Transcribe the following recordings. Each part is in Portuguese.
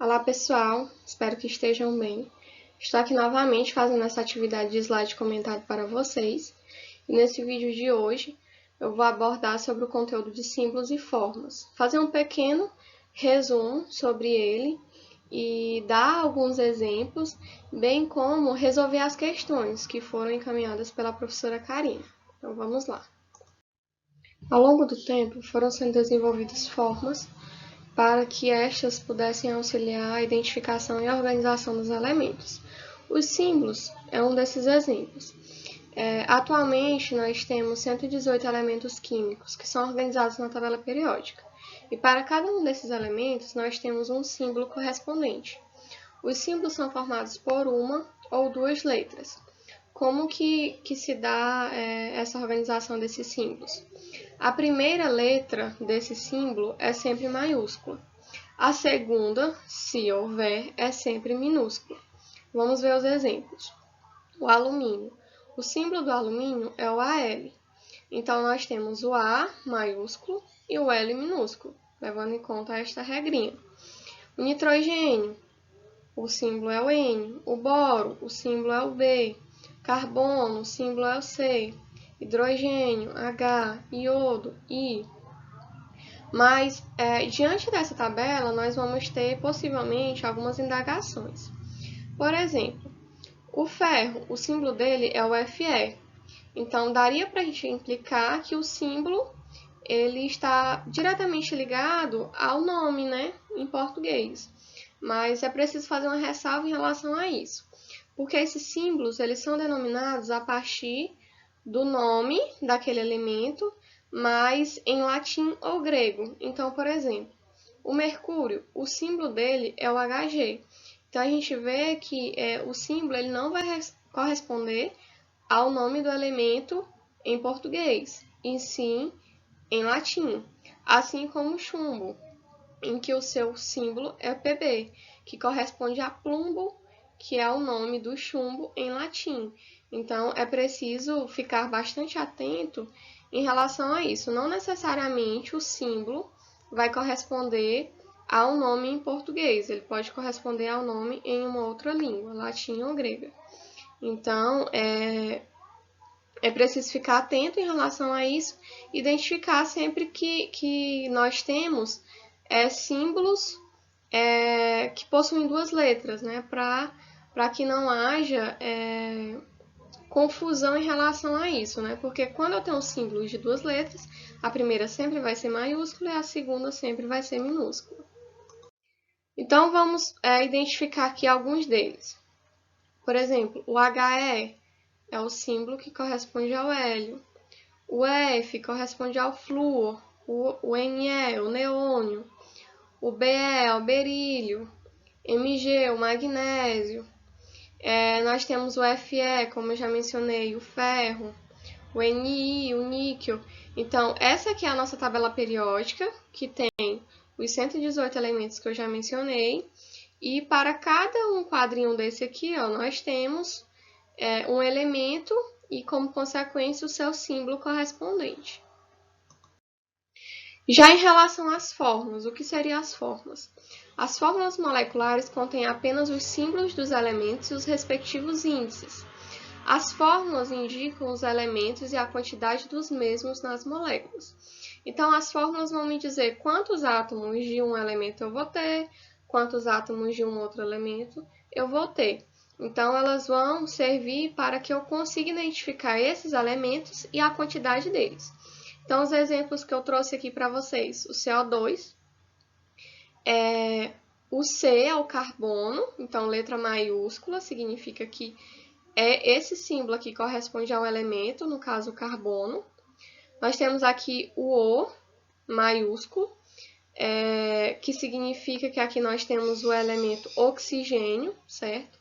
Olá pessoal, espero que estejam bem. Estou aqui novamente fazendo essa atividade de slide comentado para vocês. E nesse vídeo de hoje eu vou abordar sobre o conteúdo de símbolos e formas. Fazer um pequeno resumo sobre ele e dar alguns exemplos, bem como resolver as questões que foram encaminhadas pela professora Karina. Então vamos lá. Ao longo do tempo foram sendo desenvolvidas formas para que estas pudessem auxiliar a identificação e a organização dos elementos. Os símbolos é um desses exemplos. Atualmente, nós temos 118 elementos químicos que são organizados na tabela periódica. E para cada um desses elementos, nós temos um símbolo correspondente. Os símbolos são formados por uma ou duas letras. Como que se dá essa organização desses símbolos? A primeira letra desse símbolo é sempre maiúscula. A segunda, se houver, é sempre minúscula. Vamos ver os exemplos. O alumínio. O símbolo do alumínio é o AL. Então, nós temos o A maiúsculo e o L minúsculo, levando em conta esta regrinha. O nitrogênio. O símbolo é o N. O boro. O símbolo é o B. Carbono. O símbolo é o C. Hidrogênio, H, iodo, I. Mas, diante dessa tabela, nós vamos ter, possivelmente, algumas indagações. Por exemplo, o ferro, o símbolo dele é o Fe. Então, daria para a gente implicar que o símbolo ele está diretamente ligado ao nome, né, em português. Mas é preciso fazer uma ressalva em relação a isso. Porque esses símbolos, eles são denominados a partir do nome daquele elemento, mas em latim ou grego. Então, por exemplo, o mercúrio, o símbolo dele é o Hg. Então, a gente vê que o símbolo ele não vai corresponder ao nome do elemento em português, e sim em latim. Assim como o chumbo, em que o seu símbolo é Pb, que corresponde a plumbo, que é o nome do chumbo em latim. Então, é preciso ficar bastante atento em relação a isso. Não necessariamente o símbolo vai corresponder ao nome em português. Ele pode corresponder ao nome em uma outra língua, latim ou grega. Então, é preciso ficar atento em relação a isso, identificar sempre que nós temos símbolos que possuem duas letras, né, para que não haja confusão em relação a isso, né, porque quando eu tenho símbolos de duas letras, a primeira sempre vai ser maiúscula e a segunda sempre vai ser minúscula. Então, vamos identificar aqui alguns deles. Por exemplo, o He é o símbolo que corresponde ao hélio. O F corresponde ao flúor. O Ne, o neônio. O Be é o berílio. Mg, o magnésio. Nós temos o Fe, como eu já mencionei, o ferro. O Ni, o níquel. Então, essa aqui é a nossa tabela periódica, que tem os 118 elementos que eu já mencionei. E para cada um quadrinho desse aqui, ó, nós temos um elemento e, como consequência, o seu símbolo correspondente. Já em relação às fórmulas, o que seriam as fórmulas? As fórmulas moleculares contêm apenas os símbolos dos elementos e os respectivos índices. As fórmulas indicam os elementos e a quantidade dos mesmos nas moléculas. Então, as fórmulas vão me dizer quantos átomos de um elemento eu vou ter, quantos átomos de um outro elemento eu vou ter. Então, elas vão servir para que eu consiga identificar esses elementos e a quantidade deles. Então, os exemplos que eu trouxe aqui para vocês, o CO2, o C é o carbono, então letra maiúscula significa que esse símbolo aqui corresponde ao elemento, no caso o carbono. Nós temos aqui o O maiúsculo, que significa que aqui nós temos o elemento oxigênio, certo?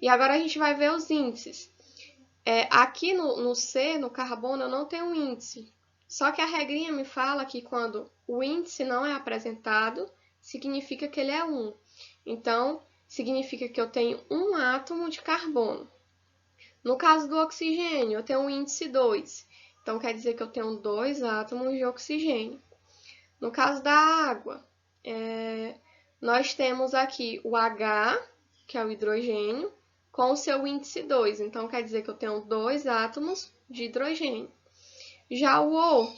E agora a gente vai ver os índices. Aqui no C, no carbono, eu não tenho índice. Só que a regrinha me fala que quando o índice não é apresentado, significa que ele é 1. Então, significa que eu tenho um átomo de carbono. No caso do oxigênio, eu tenho o índice 2. Então, quer dizer que eu tenho 2 átomos de oxigênio. No caso da água, nós temos aqui o H, que é o hidrogênio, com o seu índice 2. Então, quer dizer que eu tenho 2 átomos de hidrogênio. Já o O,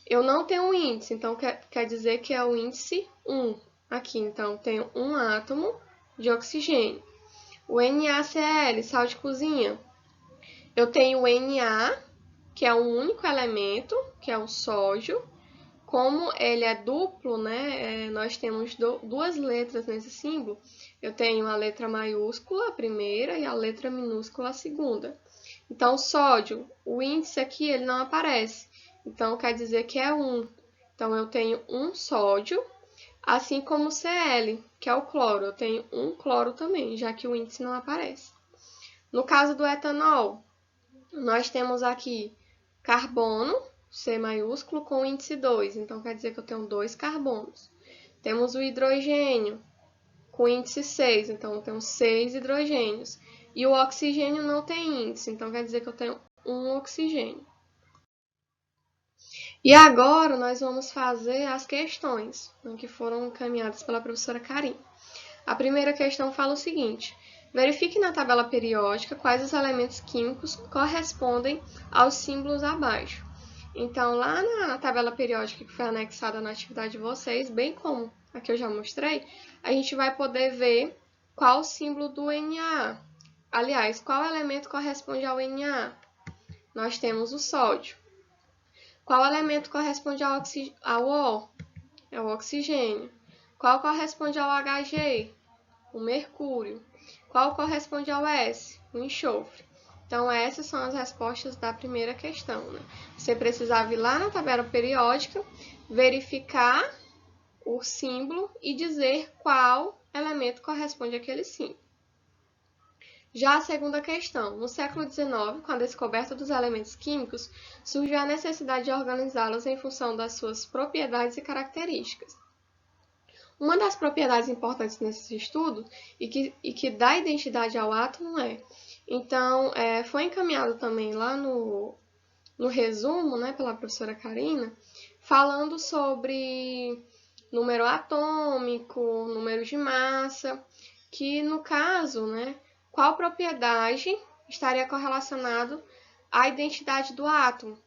eu não tenho índice, então quer dizer que é o índice 1 aqui. Então, eu tenho um átomo de oxigênio. O NaCl, sal de cozinha, eu tenho o Na, que é um único elemento, que é o sódio. Como ele é duplo, né, nós temos duas letras nesse símbolo. Eu tenho a letra maiúscula, a primeira, e a letra minúscula, a segunda. Então, sódio, o índice aqui ele não aparece. Então, quer dizer que é 1. Então, eu tenho um sódio, assim como o Cl, que é o cloro. Eu tenho um cloro também, já que o índice não aparece. No caso do etanol, nós temos aqui carbono, C maiúsculo, com índice 2. Então, quer dizer que eu tenho 2 carbonos. Temos o hidrogênio, com índice 6. Então, eu tenho 6 hidrogênios. E o oxigênio não tem índice. Então, quer dizer que eu tenho um oxigênio. E agora, nós vamos fazer as questões, né, que foram encaminhadas pela professora Karine. A primeira questão fala o seguinte: verifique na tabela periódica quais os elementos químicos correspondem aos símbolos abaixo. Então, lá na tabela periódica que foi anexada na atividade de vocês, bem como a que eu já mostrei, a gente vai poder ver qual o símbolo do Na. Aliás, qual elemento corresponde ao Na? Nós temos o sódio. Qual elemento corresponde ao O? É o oxigênio. Qual corresponde ao Hg? O mercúrio. Qual corresponde ao S? O enxofre. Então, essas são as respostas da primeira questão, né? Você precisava ir lá na tabela periódica, verificar o símbolo e dizer qual elemento corresponde àquele símbolo. Já a segunda questão, no século XIX, com a descoberta dos elementos químicos, surgiu a necessidade de organizá-los em função das suas propriedades e características. Uma das propriedades importantes nesse estudo e que dá identidade ao átomo então, foi encaminhado também lá no resumo, né, pela professora Karina, falando sobre número atômico, número de massa, que no caso, né, qual propriedade estaria correlacionado à identidade do átomo?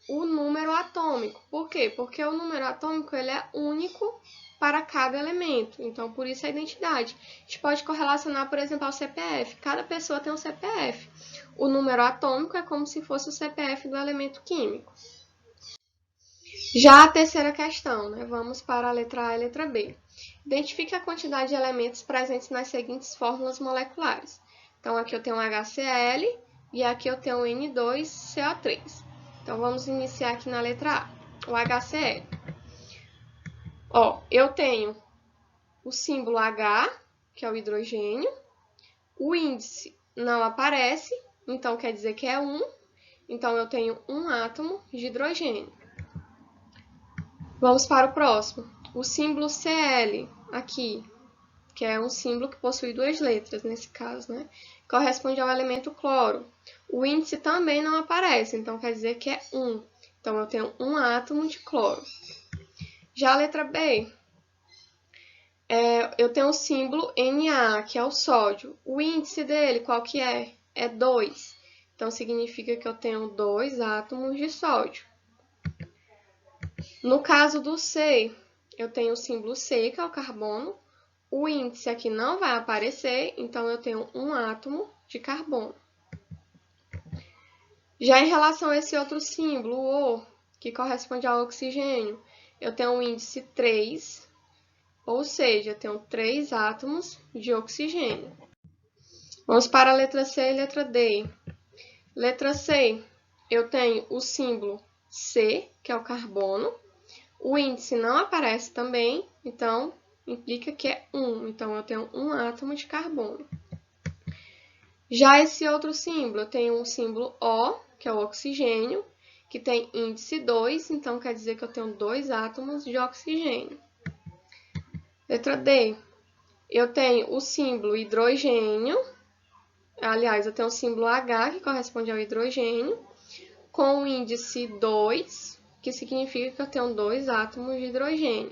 O número atômico. Por quê? Porque o número atômico ele é único para cada elemento. Então, por isso a identidade. A gente pode correlacionar, por exemplo, ao CPF. Cada pessoa tem um CPF. O número atômico é como se fosse o CPF do elemento químico. Já a terceira questão, né? Vamos para a letra A e a letra B. Identifique a quantidade de elementos presentes nas seguintes fórmulas moleculares. Então, aqui eu tenho um HCl e aqui eu tenho um N2CO3. Então, vamos iniciar aqui na letra A, o HCl. Eu tenho o símbolo H, que é o hidrogênio. O índice não aparece, então quer dizer que é 1. Então, eu tenho um átomo de hidrogênio. Vamos para o próximo. O símbolo Cl, aqui, que é um símbolo que possui duas letras, nesse caso, né? Corresponde ao elemento cloro. O índice também não aparece, então quer dizer que é 1. Então, eu tenho um átomo de cloro. Já a letra B, eu tenho o símbolo Na, que é o sódio. O índice dele, qual que é? É 2. Então, significa que eu tenho 2 átomos de sódio. No caso do C, eu tenho o símbolo C, que é o carbono. O índice aqui não vai aparecer, então eu tenho um átomo de carbono. Já em relação a esse outro símbolo, o O, que corresponde ao oxigênio, eu tenho o índice 3, ou seja, eu tenho 3 átomos de oxigênio. Vamos para a letra C e letra D. Letra C, eu tenho o símbolo C, que é o carbono. O índice não aparece também, então implica que é 1. Então, eu tenho um átomo de carbono. Já esse outro símbolo, eu tenho um símbolo O, que é o oxigênio, que tem índice 2, então quer dizer que eu tenho 2 átomos de oxigênio. Letra D, eu tenho o símbolo hidrogênio, aliás, eu tenho o símbolo H, que corresponde ao hidrogênio, com o índice 2, que significa que eu tenho 2 átomos de hidrogênio.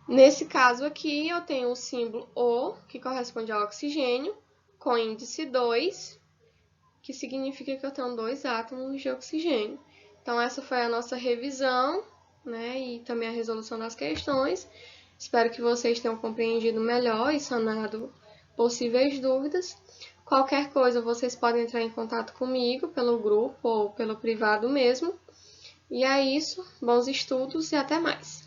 Nesse caso aqui, eu tenho o símbolo O, que corresponde ao oxigênio, com índice 2, que significa que eu tenho 2 átomos de oxigênio. Então, essa foi a nossa revisão, né, e também a resolução das questões. Espero que vocês tenham compreendido melhor e sanado possíveis dúvidas. Qualquer coisa, vocês podem entrar em contato comigo pelo grupo ou pelo privado mesmo. E é isso, bons estudos e até mais!